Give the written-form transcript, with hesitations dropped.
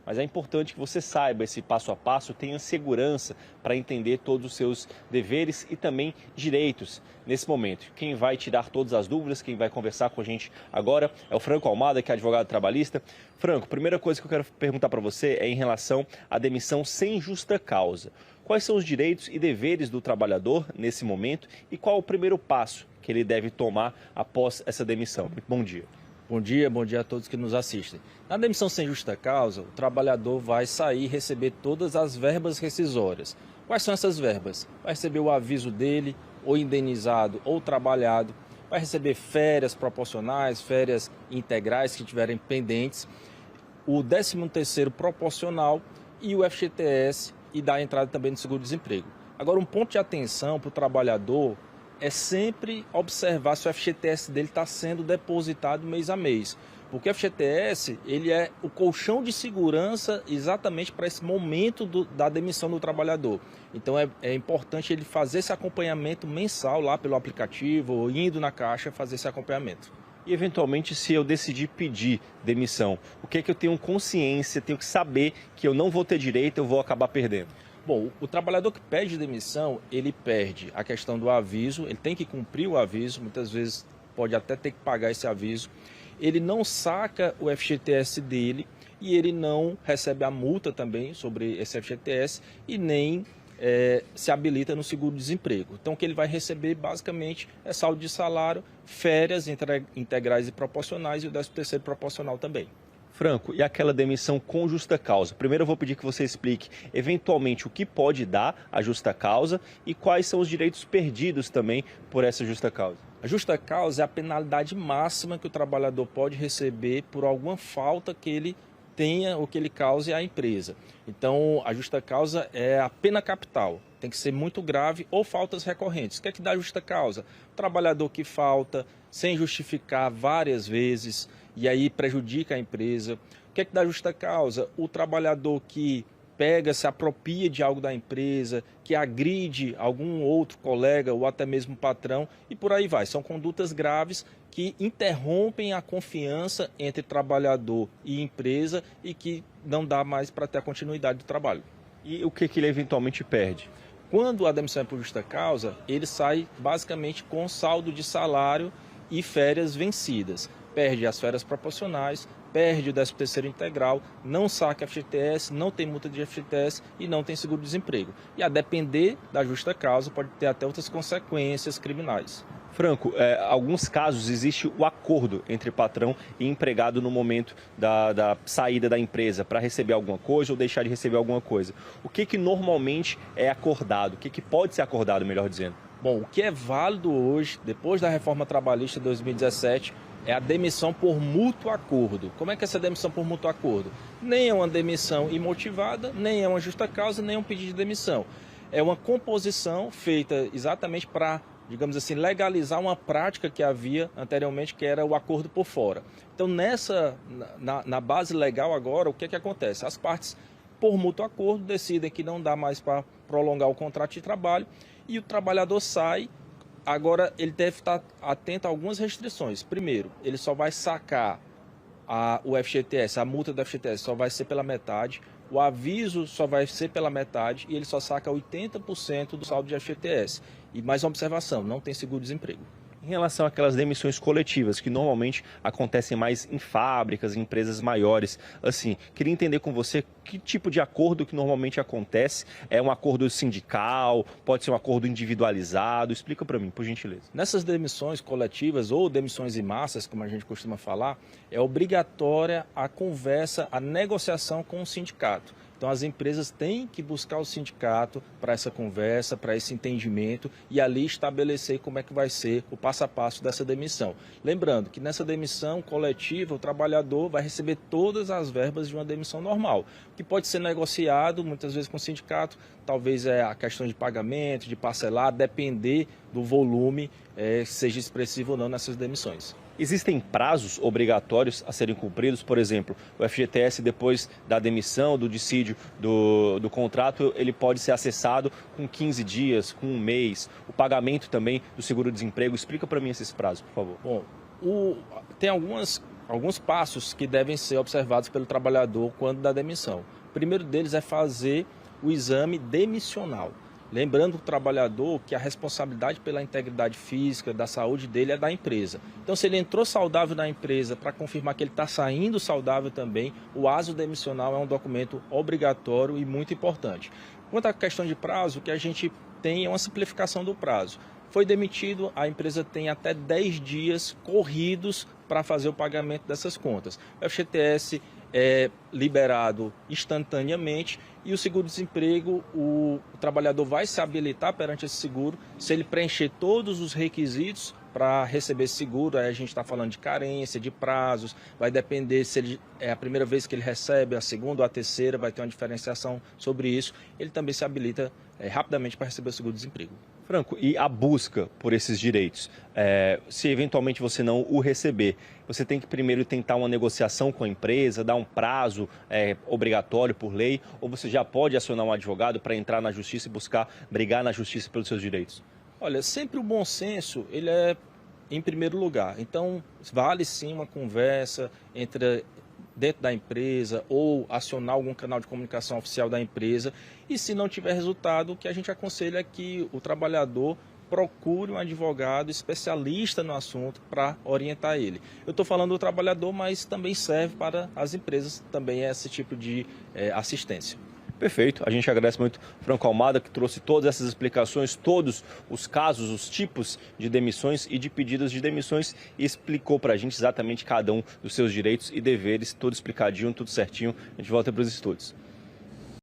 mas é importante que você saiba esse passo a passo, tenha segurança para entender todos os seus deveres e também direitos nesse momento. Quem vai tirar todas as dúvidas, quem vai conversar com a gente agora é o Franco Almada, que é advogado trabalhista. Franco, primeira coisa que eu quero perguntar para você é em relação à demissão sem justa causa. Quais são os direitos e deveres do trabalhador nesse momento e qual o primeiro passo que ele deve tomar após essa demissão? Muito bom dia. Bom dia a todos que nos assistem. Na demissão sem justa causa, o trabalhador vai sair e receber todas as verbas rescisórias. Quais são essas verbas? Vai receber o aviso dele, ou indenizado ou trabalhado, vai receber férias proporcionais, férias integrais que tiverem pendentes, o 13º proporcional e o FGTS e dar entrada também no seguro-desemprego. Agora, um ponto de atenção para o trabalhador é sempre observar se o FGTS dele está sendo depositado mês a mês. Porque o FGTS ele é o colchão de segurança exatamente para esse momento da demissão do trabalhador. Então é importante ele fazer esse acompanhamento mensal lá pelo aplicativo ou indo na caixa fazer esse acompanhamento. E eventualmente se eu decidir pedir demissão, o que é que eu tenho consciência, tenho que saber que eu não vou ter direito, eu vou acabar perdendo? Bom, o trabalhador que pede demissão, ele perde a questão do aviso, ele tem que cumprir o aviso, muitas vezes pode até ter que pagar esse aviso. Ele não saca o FGTS dele e ele não recebe a multa também sobre esse FGTS e nem se habilita no seguro-desemprego. Então, o que ele vai receber basicamente é saldo de salário, férias integrais e proporcionais e o 13º proporcional também. Franco, e aquela demissão com justa causa? Primeiro eu vou pedir que você explique eventualmente o que pode dar a justa causa e quais são os direitos perdidos também por essa justa causa. A justa causa é a penalidade máxima que o trabalhador pode receber por alguma falta que ele tenha ou que ele cause à empresa. Então, a justa causa é a pena capital. Tem que ser muito grave ou faltas recorrentes. O que é que dá a justa causa? O trabalhador que falta sem justificar várias vezes e aí prejudica a empresa. O que é que dá a justa causa? O trabalhador que pega, se apropria de algo da empresa, que agride algum outro colega ou até mesmo patrão e por aí vai. São condutas graves que interrompem a confiança entre trabalhador e empresa e que não dá mais para ter a continuidade do trabalho. E o que ele eventualmente perde? Quando a demissão é por justa causa, ele sai basicamente com saldo de salário e férias vencidas. Perde as férias proporcionais, perde o 13º integral, não saca FGTS, não tem multa de FGTS e não tem seguro-desemprego. E a depender da justa causa pode ter até outras consequências criminais. Franco, alguns casos existe o acordo entre patrão e empregado no momento da saída da empresa para receber alguma coisa ou deixar de receber alguma coisa. O que normalmente é acordado? O que pode ser acordado, melhor dizendo? Bom, o que é válido hoje, depois da reforma trabalhista de 2017, é a demissão por mútuo acordo. Como é que é essa demissão por mútuo acordo? Nem é uma demissão imotivada, nem é uma justa causa, nem é um pedido de demissão. É uma composição feita exatamente para, digamos assim, legalizar uma prática que havia anteriormente, que era o acordo por fora. Então, na base legal agora, o que é que acontece? As partes, por mútuo acordo, decidem que não dá mais para prolongar o contrato de trabalho e o trabalhador sai. Agora, ele deve estar atento a algumas restrições. Primeiro, ele só vai sacar o FGTS, a multa do FGTS só vai ser pela metade, o aviso só vai ser pela metade e ele só saca 80% do saldo de FGTS. E mais uma observação, não tem seguro-desemprego. Em relação àquelas demissões coletivas, que normalmente acontecem mais em fábricas, em empresas maiores, assim, queria entender com você que tipo de acordo que normalmente acontece. É um acordo sindical, pode ser um acordo individualizado? Explica para mim, por gentileza. Nessas demissões coletivas ou demissões em massas, como a gente costuma falar, é obrigatória a conversa, a negociação com o sindicato. Então, as empresas têm que buscar o sindicato para essa conversa, para esse entendimento e ali estabelecer como é que vai ser o passo a passo dessa demissão. Lembrando que nessa demissão coletiva, o trabalhador vai receber todas as verbas de uma demissão normal, que pode ser negociado muitas vezes com o sindicato, talvez a questão de pagamento, de parcelar, depender do volume, seja expressivo ou não nessas demissões. Existem prazos obrigatórios a serem cumpridos? Por exemplo, o FGTS, depois da demissão, do dissídio do contrato, ele pode ser acessado com 15 dias, com um mês. O pagamento também do seguro-desemprego. Explica para mim esses prazos, por favor. Bom, tem algumas alguns passos que devem ser observados pelo trabalhador quando da demissão. O primeiro deles é fazer o exame demissional. Lembrando o trabalhador que a responsabilidade pela integridade física, da saúde dele é da empresa. Então, se ele entrou saudável na empresa, para confirmar que ele está saindo saudável também, o aso demissional é um documento obrigatório e muito importante. Quanto à questão de prazo, que a gente tem é uma simplificação do prazo. Foi demitido, a empresa tem até 10 dias corridos para fazer o pagamento dessas contas. O FGTS é liberado instantaneamente e o seguro-desemprego, o trabalhador vai se habilitar perante esse seguro se ele preencher todos os requisitos para receber esse seguro. Aí a gente está falando de carência, de prazos, vai depender se ele é a primeira vez que ele recebe, a segunda ou a terceira, vai ter uma diferenciação sobre isso. Ele também se habilita rapidamente para receber o seguro-desemprego. Franco, e a busca por esses direitos? Se eventualmente você não o receber, você tem que primeiro tentar uma negociação com a empresa, dar um prazo obrigatório por lei, ou você já pode acionar um advogado para entrar na justiça e buscar brigar na justiça pelos seus direitos? Olha, sempre o bom senso, ele é em primeiro lugar. Então, vale sim uma conversa dentro da empresa ou acionar algum canal de comunicação oficial da empresa. E se não tiver resultado, o que a gente aconselha é que o trabalhador procure um advogado especialista no assunto para orientar ele. Eu estou falando do trabalhador, mas também serve para as empresas, também é esse tipo de assistência. Perfeito, a gente agradece muito Franco Almada, que trouxe todas essas explicações, todos os casos, os tipos de demissões e de pedidos de demissões e explicou para a gente exatamente cada um dos seus direitos e deveres, tudo explicadinho, tudo certinho. A gente volta para os estúdios.